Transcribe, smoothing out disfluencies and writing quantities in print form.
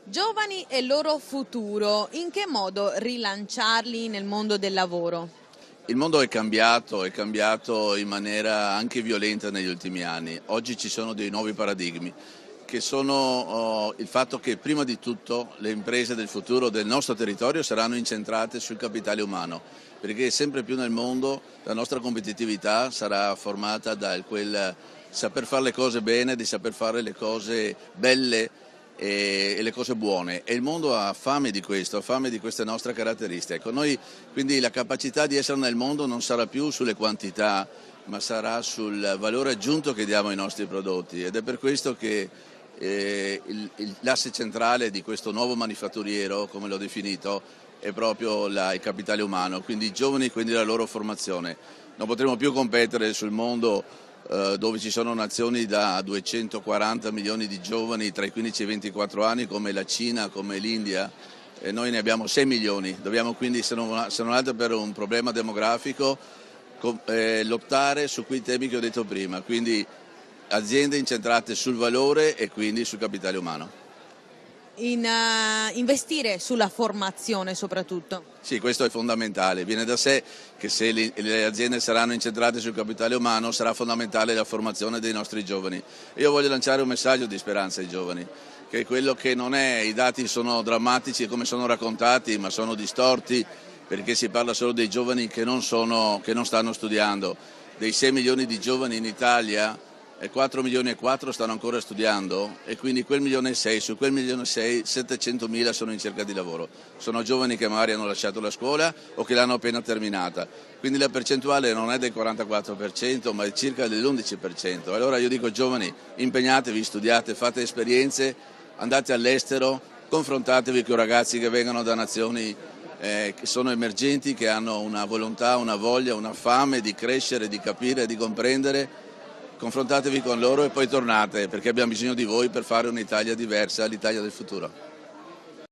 Giovani e il loro futuro, in che modo rilanciarli nel mondo del lavoro? Il mondo è cambiato in maniera anche violenta negli ultimi anni. Oggi ci sono dei nuovi paradigmi che sono il fatto che prima di tutto le imprese del futuro del nostro territorio saranno incentrate sul capitale umano, perché sempre più nel mondo la nostra competitività sarà formata da quel saper fare le cose bene, di saper fare le cose belle e le cose buone, e il mondo ha fame di questo, ha fame di queste nostre caratteristiche. Ecco, noi quindi la capacità di essere nel mondo non sarà più sulle quantità, ma sarà sul valore aggiunto che diamo ai nostri prodotti, ed è per questo che l'asse centrale di questo nuovo manifatturiero, come l'ho definito, è proprio il capitale umano, quindi i giovani, quindi la loro formazione. Non potremo più competere sul mondo dove ci sono nazioni da 240 milioni di giovani tra i 15 e i 24 anni come la Cina, come l'India, e noi ne abbiamo 6 milioni, dobbiamo quindi, se non altro per un problema demografico, lottare su quei temi che ho detto prima, quindi aziende incentrate sul valore e quindi sul capitale umano. Investire sulla formazione soprattutto. Sì, questo è fondamentale. Viene da sé che se le aziende saranno incentrate sul capitale umano sarà fondamentale la formazione dei nostri giovani. Io voglio lanciare un messaggio di speranza ai giovani, che è quello che non è, i dati sono drammatici come sono raccontati, ma sono distorti, perché si parla solo dei giovani che non stanno studiando. Dei 6 milioni di giovani in Italia, 4 milioni e 4 stanno ancora studiando, e quindi quel 1.600.000, su quel 1.600.000 700.000 sono in cerca di lavoro. Sono giovani che magari hanno lasciato la scuola o che l'hanno appena terminata, quindi la percentuale non è del 44% ma è circa dell'11%. Allora io dico: giovani, impegnatevi, studiate, fate esperienze, andate all'estero, confrontatevi con ragazzi che vengono da nazioni che sono emergenti, che hanno una volontà, una voglia, una fame di crescere, di capire, di comprendere. Confrontatevi con loro e poi tornate, perché abbiamo bisogno di voi per fare un'Italia diversa, l'Italia del futuro.